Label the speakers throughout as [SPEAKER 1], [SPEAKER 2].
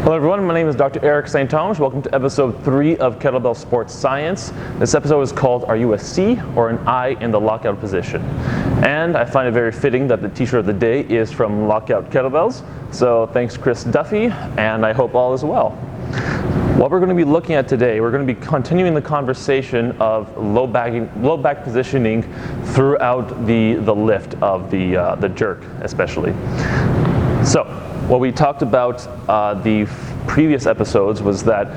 [SPEAKER 1] Hello everyone, my name is Dr. Eric St-Onge. Welcome to episode 3 of Kettlebell Sport Science. This episode is called Are You a C or an I in the Lockout Position? And I find it very fitting that the t-shirt of the day is from Lockout Kettlebells. So thanks Chris Duffey, and I hope all is well. What we're going to be looking at today, we're going to be continuing the conversation of low back positioning throughout the lift of the jerk especially. So what we talked about the previous episodes was that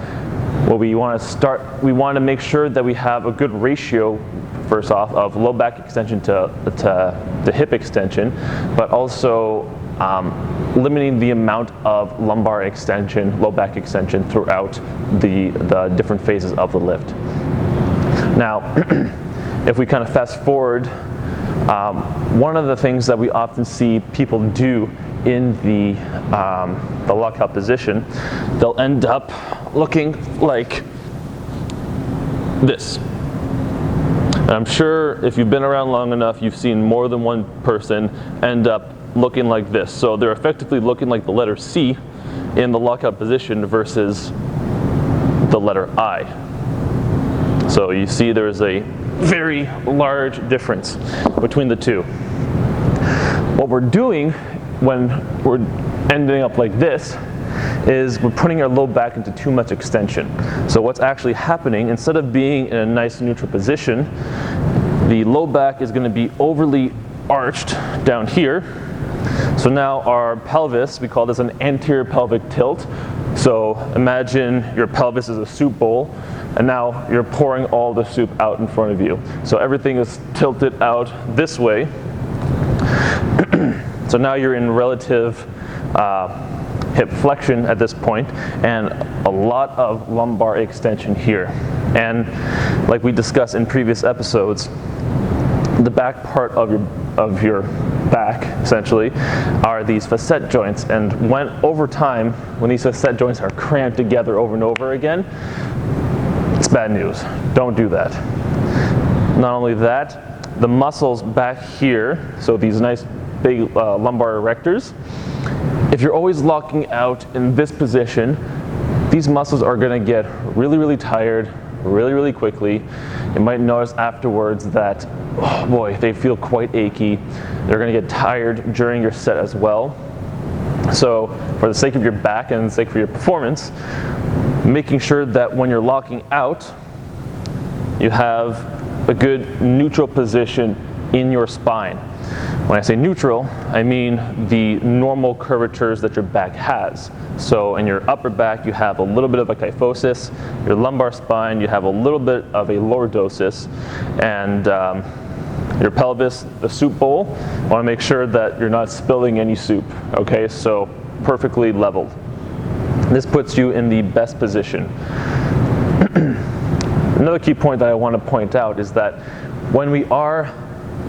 [SPEAKER 1] what we want to make sure that we have a good ratio, first off, of low back extension to hip extension, but also limiting the amount of lumbar extension, low back extension throughout the different phases of the lift. Now, if we kind of fast forward, one of the things that we often see people do in the lockout position, they'll end up looking like this. And I'm sure if you've been around long enough, you've seen more than one person end up looking like this. So they're effectively looking like the letter C in the lockout position versus the letter I. So you see there's a very large difference between the two. What we're doing when we're ending up like this is we're putting our low back into too much extension. So what's actually happening, instead of being in a nice neutral position, the low back is going to be overly arched down here. So now our pelvis, we call this an anterior pelvic tilt. So imagine your pelvis is a soup bowl, and now you're pouring all the soup out in front of you. So everything is tilted out this way. So now you're in relative hip flexion at this point, and a lot of lumbar extension here. And like we discussed in previous episodes, the back part of your back essentially are these facet joints, and over time, when these facet joints are cramped together over and over again, it's bad news. Don't do that. Not only that, the muscles back here, so these nice big lumbar erectors, if you're always locking out in this position, these muscles are going to get really tired really quickly. You might notice afterwards that, oh boy, they feel quite achy. They're going to get tired during your set as well. So for the sake of your back and the sake of your performance, making sure that when you're locking out, you have a good neutral position in your spine. When I say neutral, I mean the normal curvatures that your back has. So in your upper back, you have a little bit of a kyphosis. Your lumbar spine, you have a little bit of a lordosis. And your pelvis, the soup bowl, want to make sure that you're not spilling any soup. Okay, so perfectly leveled. This puts you in the best position. Another key point that I want to point out is that when we are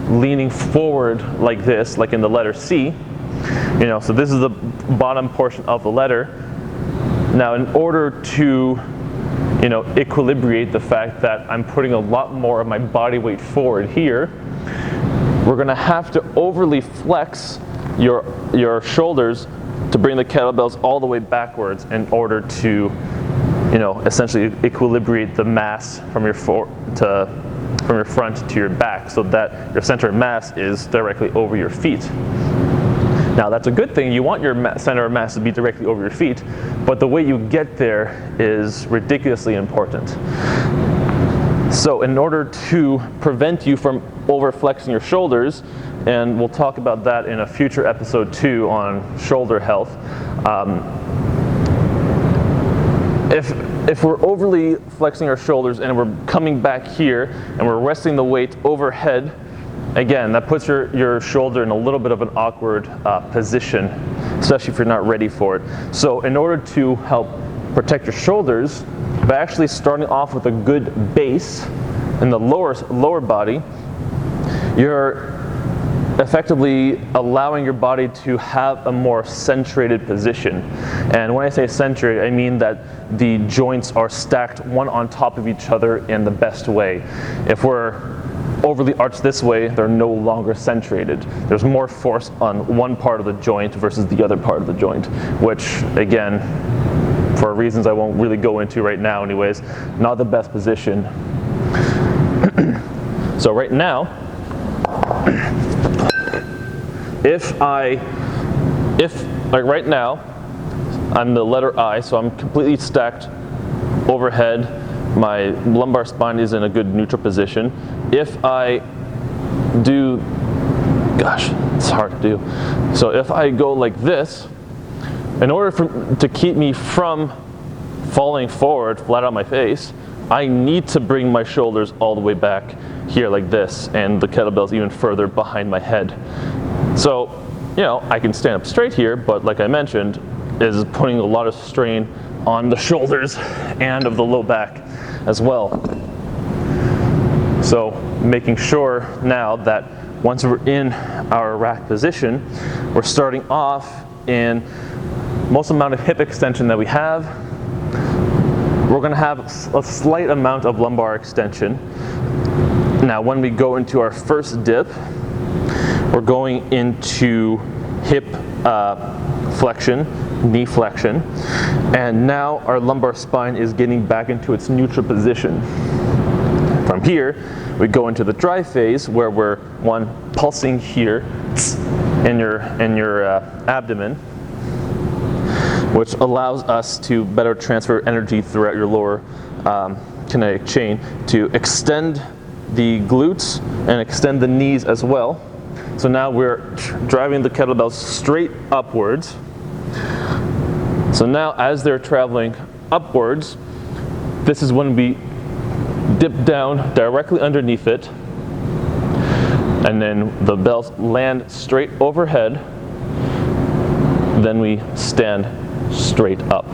[SPEAKER 1] leaning forward like this, like in the letter C, so this is the bottom portion of the letter. Now, in order to, equilibrate the fact that I'm putting a lot more of my body weight forward here, we're going to have to overly flex your shoulders to bring the kettlebells all the way backwards in order to, essentially equilibrate the mass from your front to your back, so that your center of mass is directly over your feet. Now that's a good thing. You want your center of mass to be directly over your feet, but the way you get there is ridiculously important. So in order to prevent you from over-flexing your shoulders, and we'll talk about that in a future episode 2 on shoulder health, if we're overly flexing our shoulders and we're coming back here and we're resting the weight overhead, again, that puts your shoulder in a little bit of an awkward position, especially if you're not ready for it. So in order to help protect your shoulders, by actually starting off with a good base in the lower body, you're effectively allowing your body to have a more centrated position. And when I say centrated, I mean that the joints are stacked one on top of each other in the best way. If we're overly arched this way, they're no longer centrated. There's more force on one part of the joint versus the other part of the joint, which again for reasons I won't really go into right now anyways, not the best position. So right now, like right now, I'm the letter I, so I'm completely stacked overhead. My lumbar spine is in a good neutral position. If I do, gosh, it's hard to do. So if I go like this, in order to keep me from falling forward flat on my face, I need to bring my shoulders all the way back here like this, and the kettlebell's even further behind my head. So, you know, I can stand up straight here, but like I mentioned, is putting a lot of strain on the shoulders and of the low back as well. So making sure now that once we're in our rack position, we're starting off in most amount of hip extension that we have. We're going to have a slight amount of lumbar extension. Now when we go into our first dip, we're going into hip flexion, knee flexion, and now our lumbar spine is getting back into its neutral position. From here, we go into the dry phase where we're pulsing here in your abdomen, which allows us to better transfer energy throughout your lower kinetic chain to extend the glutes and extend the knees as well. So now we're driving the kettlebells straight upwards. So now as they're traveling upwards, this is when we dip down directly underneath it, and then the bells land straight overhead. Then we stand straight up.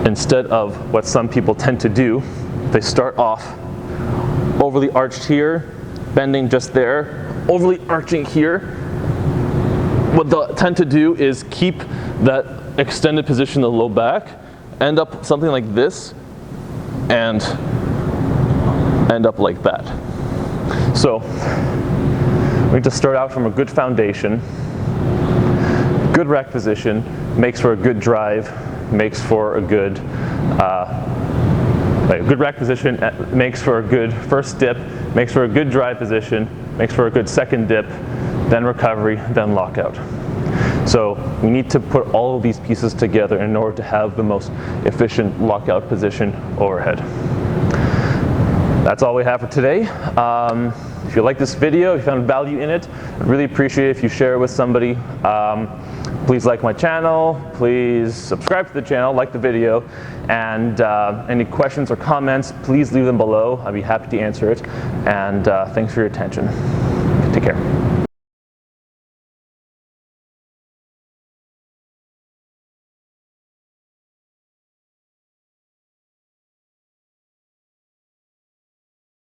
[SPEAKER 1] Instead of what some people tend to do, they start off overly arched here, bending just there, overly arching here. What they'll tend to do is keep that extended position in the low back, end up something like this, and end up like that. So we need to start out from a good foundation. Good rack position makes for a good drive, makes for a good good rack position makes for a good first dip, makes for a good drive position, makes for a good second dip, then recovery, then lockout. So we need to put all of these pieces together in order to have the most efficient lockout position overhead. That's all we have for today. If you like this video, if you found value in it, I'd really appreciate it if you share it with somebody. Please like my channel, please subscribe to the channel, like the video, and any questions or comments, please leave them below. I'd be happy to answer it. And thanks for your attention. Take care.